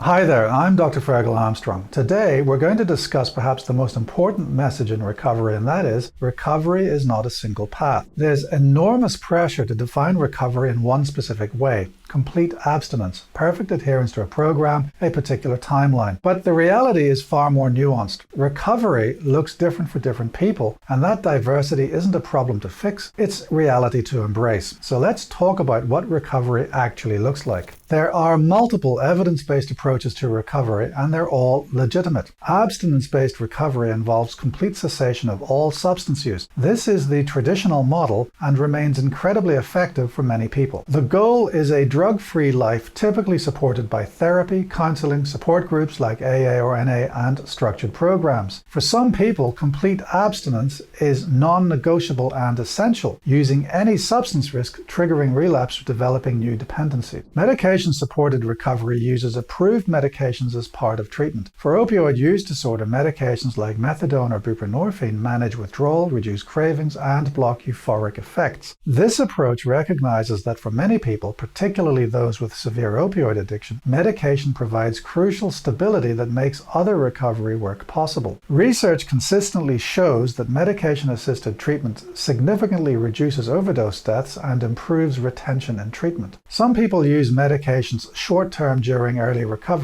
Hi there, I'm Dr. Fergal Armstrong. Today we're going to discuss perhaps the most important message in recovery, and that is, recovery is not a single path. There's enormous pressure to define recovery in one specific way. Complete abstinence, perfect adherence to a program, a particular timeline. But the reality is far more nuanced. Recovery looks different for different people, and that diversity isn't a problem to fix, it's reality to embrace. So let's talk about what recovery actually looks like. There are multiple evidence-based approaches to recovery, and they're all legitimate. Abstinence-based recovery involves complete cessation of all substance use. This is the traditional model and remains incredibly effective for many people. The goal is a drug-free life, typically supported by therapy, counseling, support groups like AA or NA, and structured programs. For some people, complete abstinence is non-negotiable and essential, using any substance risk triggering relapse or developing new dependency. Medication-supported recovery uses approved medications as part of treatment. For opioid use disorder, medications like methadone or buprenorphine manage withdrawal, reduce cravings, and block euphoric effects. This approach recognizes that for many people, particularly those with severe opioid addiction, medication provides crucial stability that makes other recovery work possible. Research consistently shows that medication-assisted treatment significantly reduces overdose deaths and improves retention in treatment. Some people use medications short-term during early recovery.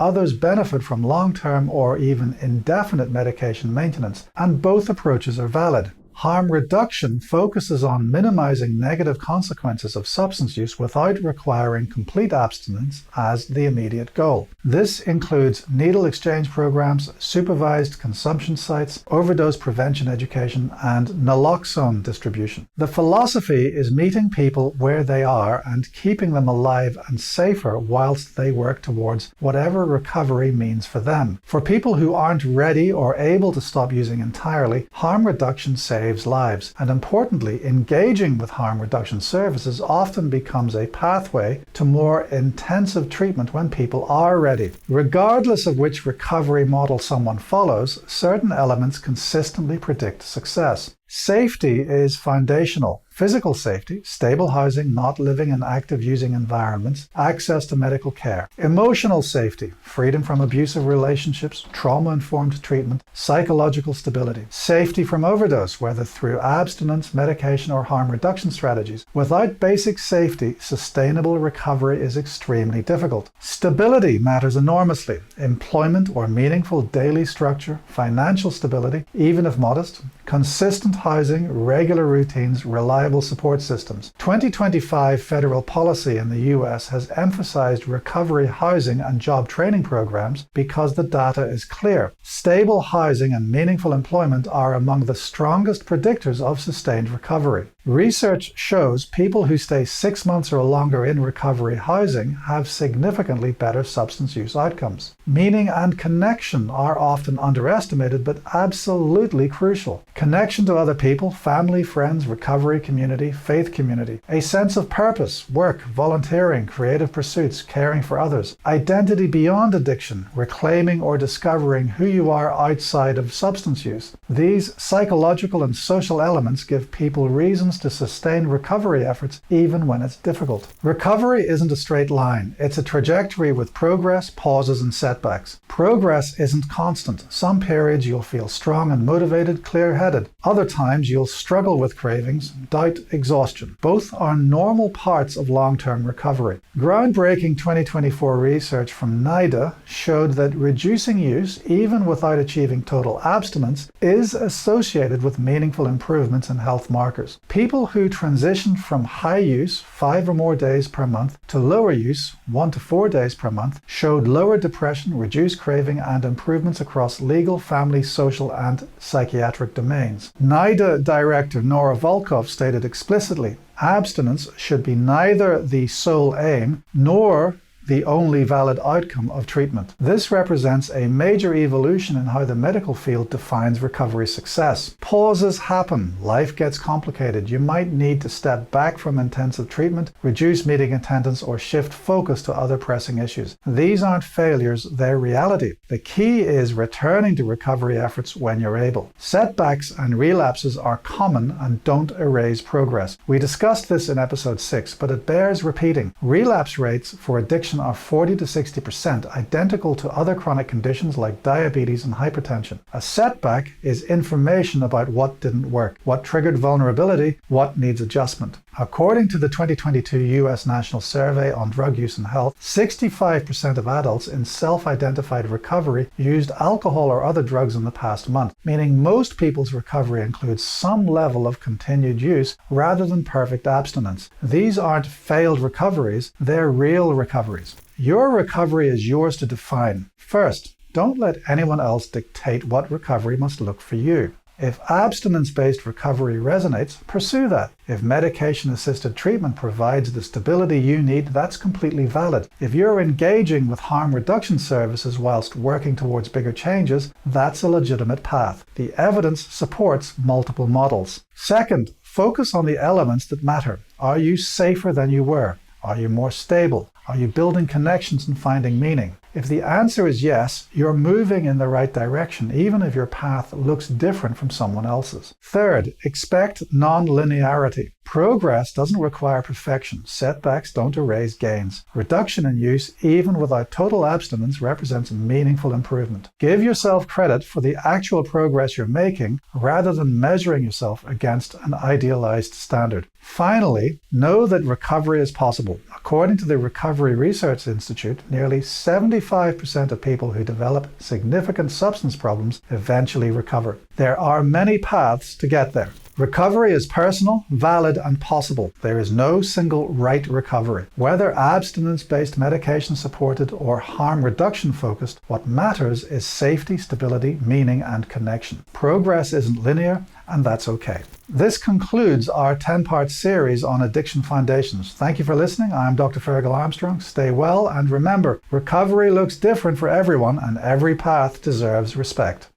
Others benefit from long-term or even indefinite medication maintenance, and both approaches are valid. Harm reduction focuses on minimizing negative consequences of substance use without requiring complete abstinence as the immediate goal. This includes needle exchange programs, supervised consumption sites, overdose prevention education, and naloxone distribution. The philosophy is meeting people where they are and keeping them alive and safer whilst they work towards whatever recovery means for them. For people who aren't ready or able to stop using entirely, harm reduction saves lives, and importantly, engaging with harm reduction services often becomes a pathway to more intensive treatment when people are ready. Regardless of which recovery model someone follows, certain elements consistently predict success. Safety is foundational. Physical safety, stable housing, not living in active using environments, access to medical care. Emotional safety, freedom from abusive relationships, trauma-informed treatment, psychological stability. Safety from overdose, whether through abstinence, medication, or harm reduction strategies. Without basic safety, sustainable recovery is extremely difficult. Stability matters enormously. Employment or meaningful daily structure, financial stability, even if modest, consistent housing, regular routines, reliable support systems. 2025 federal policy in the US has emphasized recovery housing and job training programs because the data is clear. Stable housing and meaningful employment are among the strongest predictors of sustained recovery. Research shows people who stay 6 months or longer in recovery housing have significantly better substance use outcomes. Meaning and connection are often underestimated but absolutely crucial. Connection to other people, family, friends, recovery community, faith community. A sense of purpose, work, volunteering, creative pursuits, caring for others. Identity beyond addiction, reclaiming or discovering who you are outside of substance use. These psychological and social elements give people reasons to sustain recovery efforts even when it's difficult. Recovery isn't a straight line. It's a trajectory with progress, pauses, and setbacks. Progress isn't constant. Some periods you'll feel strong and motivated, clear-headed. Other times you'll struggle with cravings, doubt, exhaustion. Both are normal parts of long-term recovery. Groundbreaking 2024 research from NIDA showed that reducing use, even without achieving total abstinence, is associated with meaningful improvements in health markers. People who transitioned from high use, 5 or more days per month, to lower use, 1 to 4 days per month, showed lower depression, reduced craving, and improvements across legal, family, social, and psychiatric domains. NIDA Director Nora Volkov stated explicitly, abstinence should be neither the sole aim nor the only valid outcome of treatment. This represents a major evolution in how the medical field defines recovery success. Pauses happen, life gets complicated, you might need to step back from intensive treatment, reduce meeting attendance, or shift focus to other pressing issues. These aren't failures, they're reality. The key is returning to recovery efforts when you're able. Setbacks and relapses are common and don't erase progress. We discussed this in episode 6, but it bears repeating. Relapse rates for addiction addiction are 40 to 60%, identical to other chronic conditions like diabetes and hypertension. A setback is information about what didn't work, what triggered vulnerability, what needs adjustment. According to the 2022 U.S. National Survey on Drug Use and Health, 65% of adults in self-identified recovery used alcohol or other drugs in the past month, meaning most people's recovery includes some level of continued use rather than perfect abstinence. These aren't failed recoveries, they're real recoveries. Your recovery is yours to define. First, don't let anyone else dictate what recovery must look for you. If abstinence-based recovery resonates, pursue that. If medication-assisted treatment provides the stability you need, that's completely valid. If you're engaging with harm reduction services whilst working towards bigger changes, that's a legitimate path. The evidence supports multiple models. Second, focus on the elements that matter. Are you safer than you were? Are you more stable? Are you building connections and finding meaning? If the answer is yes, you're moving in the right direction, even if your path looks different from someone else's. Third, expect non-linearity. Progress doesn't require perfection. Setbacks don't erase gains. Reduction in use, even without total abstinence, represents meaningful improvement. Give yourself credit for the actual progress you're making rather than measuring yourself against an idealized standard. Finally, know that recovery is possible. According to the Recovery Research Institute, nearly 75% of people who develop significant substance problems eventually recover. There are many paths to get there. Recovery is personal, valid, and possible. There is no single right recovery. Whether abstinence-based medication supported or harm reduction focused, what matters is safety, stability, meaning, and connection. Progress isn't linear, and that's okay. This concludes our 10-part series on addiction foundations. Thank you for listening. I'm Dr. Fergal Armstrong. Stay well, and remember, recovery looks different for everyone, and every path deserves respect.